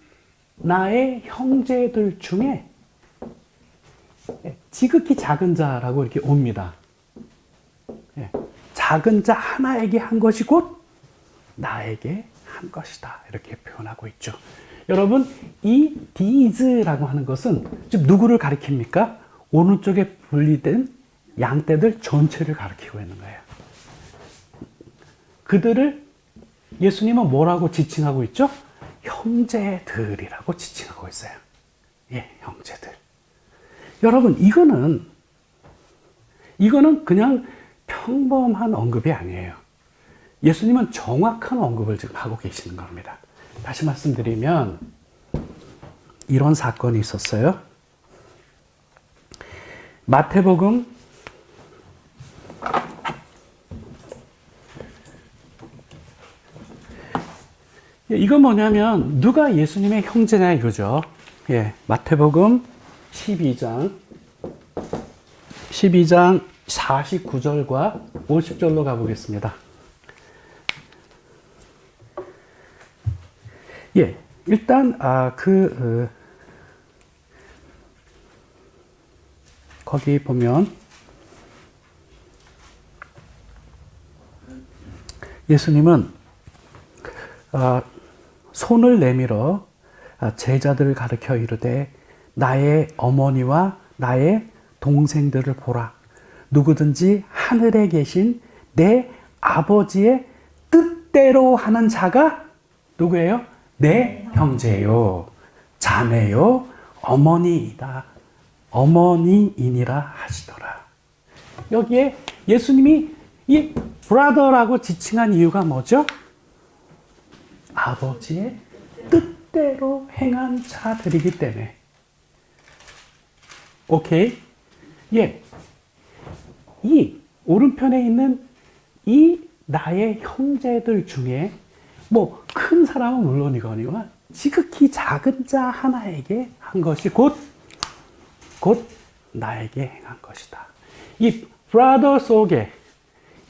[SPEAKER 1] 나의 형제들 중에 지극히 작은 자라고 이렇게 옵니다. 작은 자 하나에게 한 것이 곧 나에게 한 것이다. 이렇게 표현하고 있죠. 여러분, 이 these라고 하는 것은 지금 누구를 가리킵니까? 오른쪽에 분리된 양떼들 전체를 가리키고 있는 거예요. 그들을 예수님은 뭐라고 지칭하고 있죠? 형제들이라고 지칭하고 있어요. 예, 형제들. 여러분, 이거는 그냥 평범한 언급이 아니에요. 예수님은 정확한 언급을 지금 하고 계시는 겁니다. 다시 말씀드리면 이런 사건이 있었어요. 마태복음 '이건 뭐냐면 누가 예수님의 형제냐 이거죠. 예, 마태복음 12장 49절과 50절로 가보겠습니다. 예, 일단 거기 보면 예수님은 손을 내밀어 제자들을 가르쳐 이르되 나의 어머니와 나의 동생들을 보라. 누구든지 하늘에 계신 내 아버지의 뜻대로 하는 자가 누구예요? 내 형제요, 자매요, 어머니이니라 하시더라. 여기에 예수님이 이 브라더라고 지칭한 이유가 뭐죠? 아버지의 뜻대로 행한 자들이기 때문에. 오케이? 예. 이 오른편에 있는 이 나의 형제들 중에 뭐 큰 사람은 물론이거니와 지극히 작은 자 하나에게 한 것이 곧 나에게 행한 것이다. 이 브라더 속에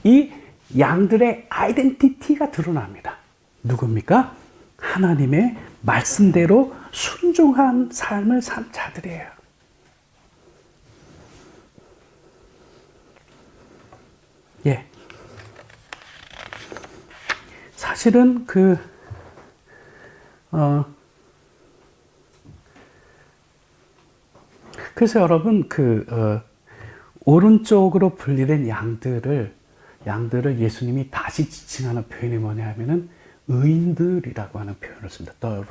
[SPEAKER 1] 이 양들의 아이덴티티가 드러납니다. 누굽니까? 하나님의 말씀대로 순종한 삶을 산 자들이에요. 예. 사실은 그래서 여러분 오른쪽으로 분리된 양들을 예수님이 다시 지칭하는 표현이 뭐냐 하면은 의인들이라고 하는 표현을 씁니다. The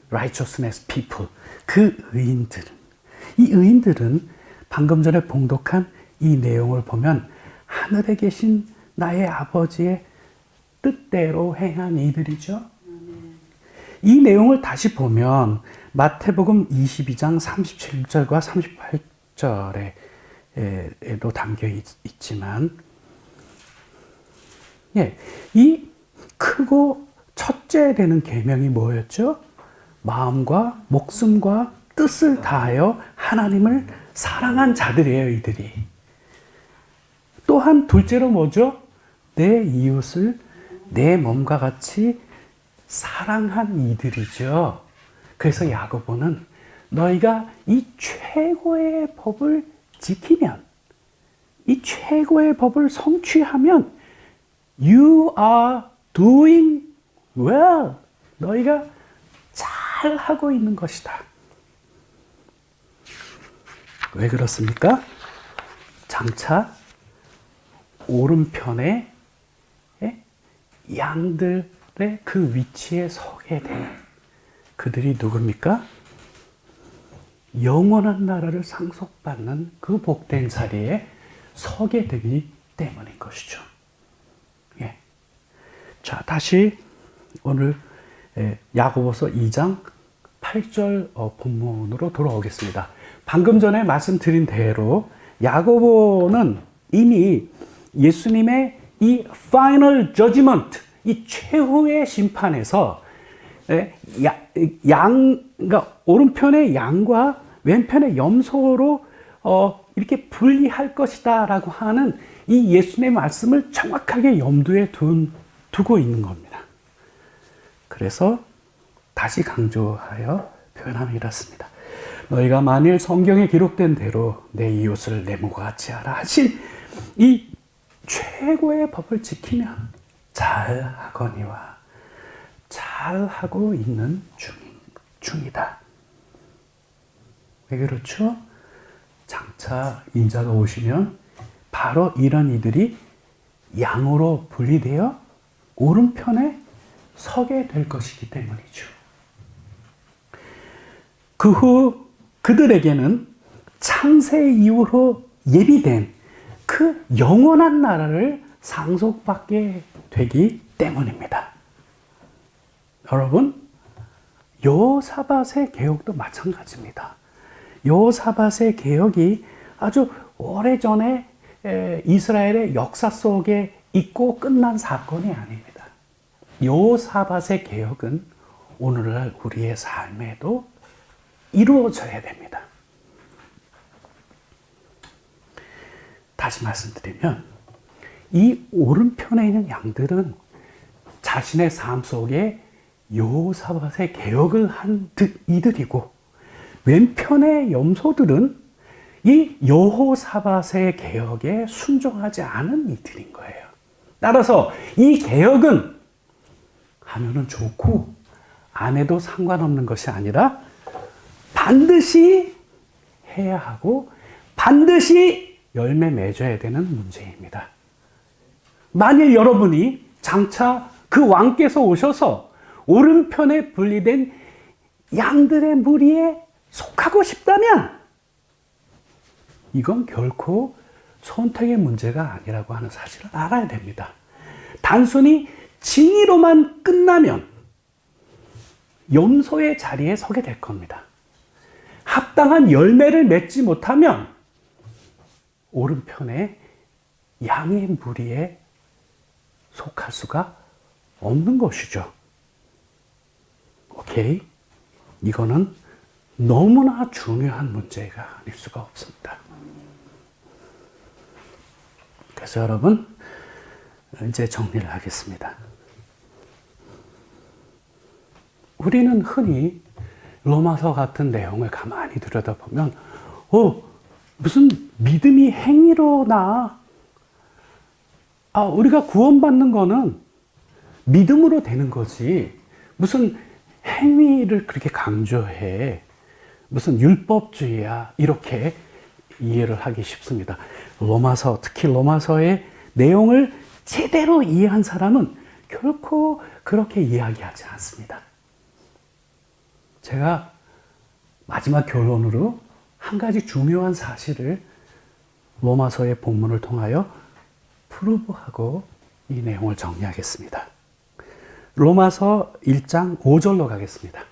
[SPEAKER 1] righteousness people. 그 이 의인들은 방금 전에 봉독한 이 내용을 보면 하늘에 계신 나의 아버지의 뜻대로 행한 이들이죠. 이 내용을 다시 보면 마태복음 22장 37절과 38절에 에도 담겨 있지만, 예, 이 크고 첫째 되는 계명이 뭐였죠? 마음과 목숨과 뜻을 다하여 하나님을 사랑한 자들이에요, 이들이. 또한 둘째로 뭐죠? 내 이웃을 내 몸과 같이 사랑한 이들이죠. 그래서 야고보는 너희가 이 최고의 법을 지키면, 이 최고의 법을 성취하면 You are doing well. 너희가 잘 하고 있는 것이다. 왜 그렇습니까? 장차 오른편에 양들의 그 위치에 서게 된 그들이 누굽니까? 영원한 나라를 상속받는 그 복된 자리에 서게 되기 때문인 것이죠. 예. 자, 다시 오늘 야고보서 2장 8절 본문으로 돌아오겠습니다. 방금 전에 말씀드린 대로 야고보는 이미 예수님의 이 final judgment, 이 최후의 심판에서 그러니까 오른편의 양과 왼편의 염소로 이렇게 분리할 것이다 라고 하는 이 예수님의 말씀을 정확하게 염두에 두고 있는 겁니다. 그래서 다시 강조하여 표현하면 이렇습니다. 너희가 만일 성경에 기록된 대로 내 이웃을 내 몸과 같이 하라 하신 이 최고의 법을 지키면 잘하거니와 잘하고 있는 중이다. 왜 그렇죠? 장차 인자가 오시면 바로 이런 이들이 양으로 분리되어 오른편에 서게 될 것이기 때문이죠. 그 후 그들에게는 창세 이후로 예비된 그 영원한 나라를 상속받게 되기 때문입니다. 여러분, 여호사밧의 개혁도 마찬가지입니다. 여호사밧의 개혁이 아주 오래전에 이스라엘의 역사 속에 있고 끝난 사건이 아닙니다. 여호사밧의 개혁은 오늘날 우리의 삶에도 이루어져야 됩니다. 다시 말씀드리면 이 오른편에 있는 양들은 자신의 삶 속에 여호사밧의 개혁을 한 이들이고, 왼편의 염소들은 이 여호사밧의 개혁에 순종하지 않은 이들인 거예요. 따라서 이 개혁은 하면은 좋고 안 해도 상관없는 것이 아니라 반드시 해야 하고 반드시 열매 맺어야 되는 문제입니다. 만일 여러분이 장차 그 왕께서 오셔서 오른편에 분리된 양들의 무리에 속하고 싶다면 이건 결코 선택의 문제가 아니라고 하는 사실을 알아야 됩니다. 단순히 징의로만 끝나면 염소의 자리에 서게 될 겁니다. 합당한 열매를 맺지 못하면 오른편에 양의 무리에 속할 수가 없는 것이죠. 오케이? 이거는 너무나 중요한 문제가 아닐 수가 없습니다. 그래서 여러분, 이제 정리를 하겠습니다. 우리는 흔히 로마서 같은 내용을 가만히 들여다보면 무슨 믿음이 행위로 나? 우리가 구원받는 거는 믿음으로 되는 거지 무슨 행위를 그렇게 강조해, 무슨 율법주의야, 이렇게 이해를 하기 쉽습니다. 로마서, 특히 로마서의 내용을 제대로 이해한 사람은 결코 그렇게 이야기하지 않습니다. 제가 마지막 결론으로 한 가지 중요한 사실을 로마서의 본문을 통하여 프루브하고 이 내용을 정리하겠습니다. 로마서 1장 5절로 가겠습니다.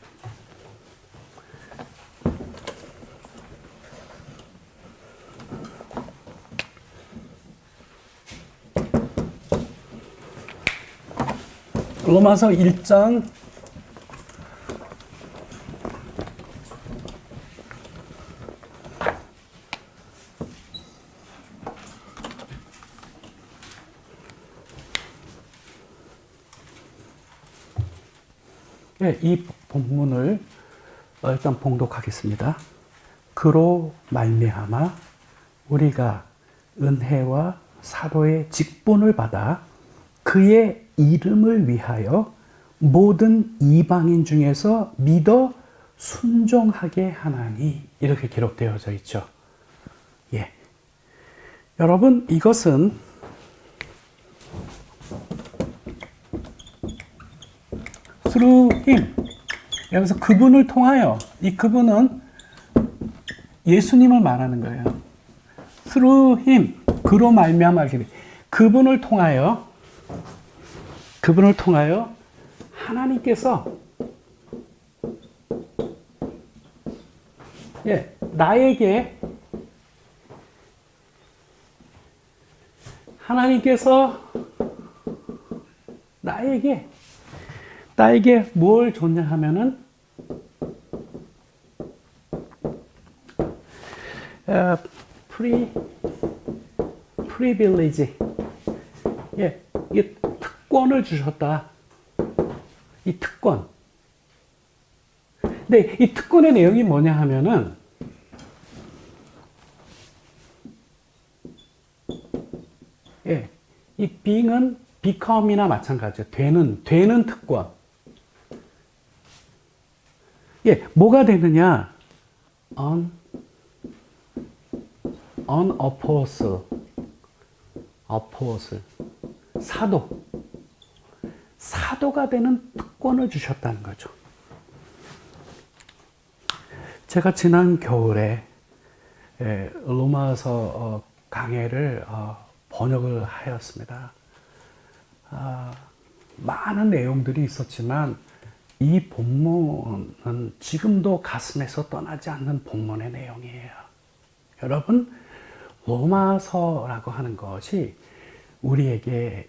[SPEAKER 1] 로마서 1장 1 이 본문을 일단 봉독하겠습니다. 그로 말미암아 우리가 은혜와 사도의 직분을 받아 그의 이름을 위하여 모든 이방인 중에서 믿어 순종하게 하나니, 이렇게 기록되어져 있죠. 예. 여러분, 이것은 through him, 여기서 그분을 통하여, 이 그분은 예수님을 말하는 거예요. through him, 그로 말미암아, 그분을 통하여 하나님께서 나에게 뭘 줬냐 하면은 privilege, 이 특권을 주셨다. 이 특권. 근데 이 특권의 내용이 뭐냐 하면은 이 being은 become이나 마찬가지예요. 되는 특권. 뭐가 되느냐? apostle, 사도가 되는 특권을 주셨다는 거죠. 제가 지난 겨울에 로마서 강해를 번역을 하였습니다. 많은 내용들이 있었지만 이 본문은 지금도 가슴에서 떠나지 않는 본문의 내용이에요. 여러분, 로마서라고 하는 것이 우리에게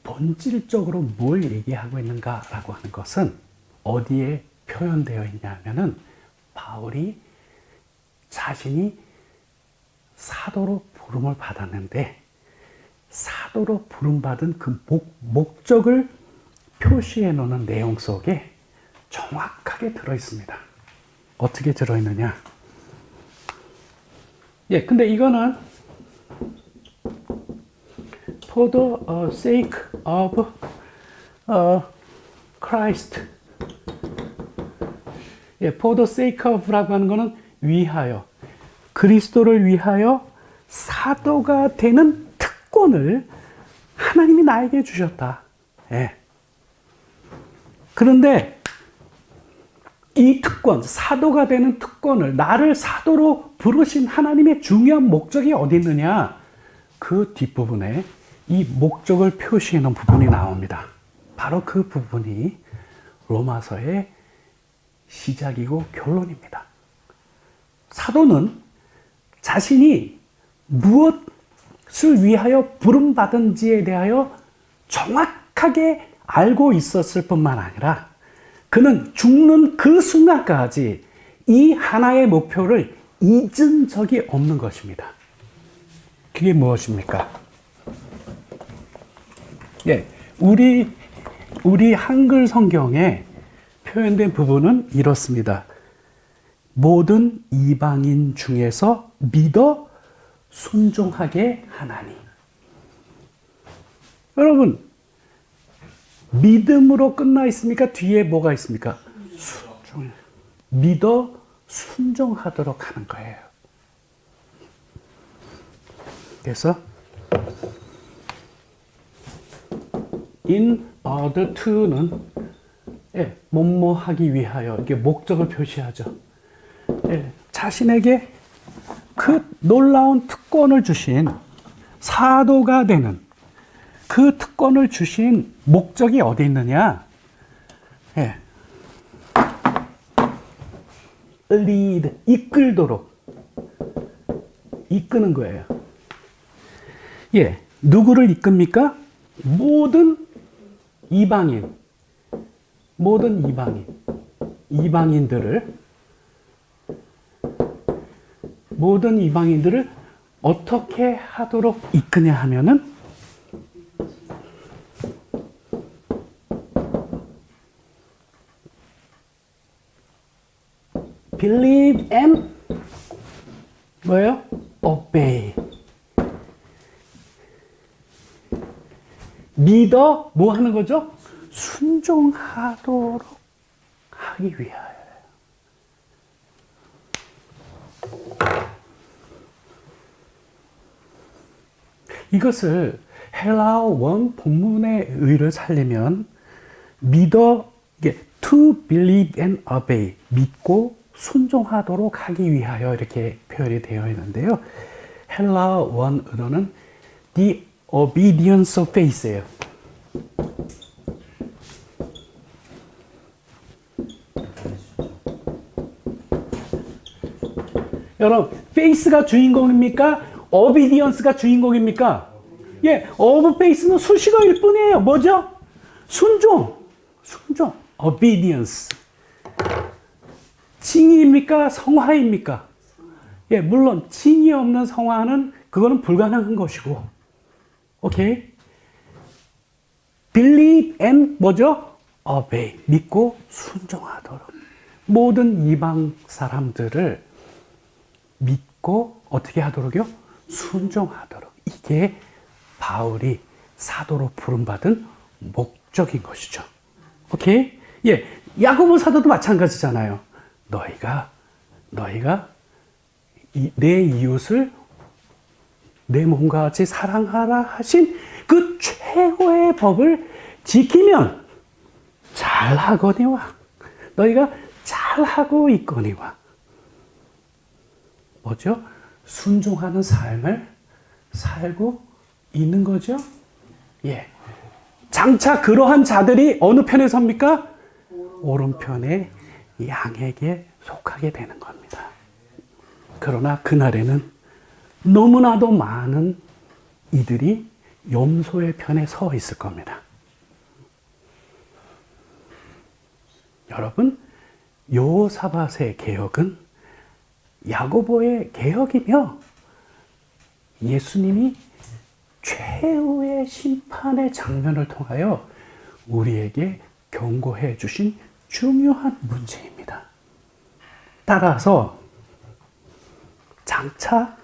[SPEAKER 1] 본질적으로 뭘 얘기하고 있는가라고 하는 것은 어디에 표현되어 있냐면은 바울이 자신이 사도로 부름을 받았는데 사도로 부름받은 그 목적을 표시해 놓는 내용 속에 정확하게 들어 있습니다. 어떻게 들어 있느냐? 근데 이거는 for the sake of Christ. for the sake of라고 하는 거는 위하여, 그리스도를 위하여 사도가 되는 특권을 하나님이 나에게 주셨다. 그런데 이 특권, 사도가 되는 특권을, 나를 사도로 부르신 하나님의 중요한 목적이 어디 있느냐? 그 뒷부분에 이 목적을 표시해 놓은 부분이 나옵니다. 바로 그 부분이 로마서의 시작이고 결론입니다. 사도는 자신이 무엇을 위하여 부름받은지에 대하여 정확하게 알고 있었을 뿐만 아니라 그는 죽는 그 순간까지 이 하나의 목표를 잊은 적이 없는 것입니다. 그게 무엇입니까? 우리 한글 성경에 표현된 부분은 이렇습니다. 모든 이방인 중에서 믿어 순종하게 하나니. 여러분, 믿음으로 끝나 있습니까? 뒤에 뭐가 있습니까? 순종. 믿어 순종하도록 하는 거예요. 그래서 in order to는 뭐뭐 하기 위하여, 이게 목적을 표시하죠. 자신에게 그 놀라운 특권을 주신, 사도가 되는 그 특권을 주신 목적이 어디 있느냐? lead, 이끌도록, 이끄는 거예요. 누구를 이끕니까? 모든 이방인, 모든 이방인들을 어떻게 하도록 이끄냐 하면은 believe and 뭐예요? obey. 믿어 뭐 하는 거죠? 순종하도록 하기 위하여. 이것을 헬라어 원 본문의 의를 살리면 믿어, 이게 to believe and obey, 믿고 순종하도록 하기 위하여 이렇게 표현이 되어 있는데요. 헬라어 원 의도는 the obedience of faith예요. 여러분, faith가 주인공입니까? obedience가 주인공입니까? 예, of faith는 수식어일 뿐이에요. 뭐죠? 순종, obedience. 칭의입니까? 성화입니까? 예, 물론 칭의 없는 성화는 그거는 불가능한 것이고, 오케이? believe and 뭐죠? obey, 믿고 순종하도록. 모든 이방 사람들을 믿고 어떻게 하도록요? 순종하도록. 이게 바울이 사도로 부름받은 목적인 것이죠. 오케이? 예, 야고보 사도도 마찬가지잖아요. 너희가 내 이웃을 내 몸과 같이 사랑하라 하신 그 최고의 법을 지키면 잘하거니와 너희가 잘하고 있거니와 뭐죠? 순종하는 삶을 살고 있는 거죠. 예. 장차 그러한 자들이 어느 편에 섭니까? 오른편의 양에게 속하게 되는 겁니다. 그러나 그날에는 너무나도 많은 이들이 염소의 편에 서 있을 겁니다. 여러분, 여호사밧의 개혁은 야고보의 개혁이며 예수님이 최후의 심판의 장면을 통하여 우리에게 경고해 주신 중요한 문제입니다. 따라서 장차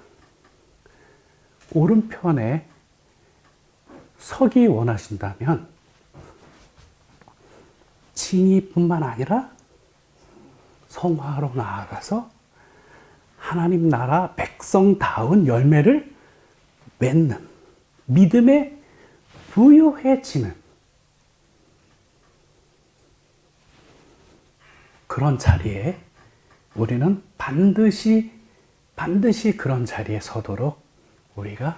[SPEAKER 1] 오른편에 서기 원하신다면 칭의뿐만 아니라 성화로 나아가서 하나님 나라 백성다운 열매를 맺는 믿음에 부요해지는 그런 자리에 우리는 반드시 그런 자리에 서도록 우리가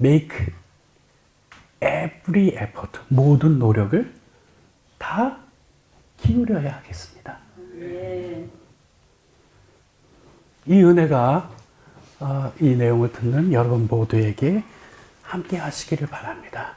[SPEAKER 1] make every effort, 모든 노력을 다 기울여야 하겠습니다. 이 은혜가 이 내용을 듣는 여러분 모두에게 함께 하시기를 바랍니다.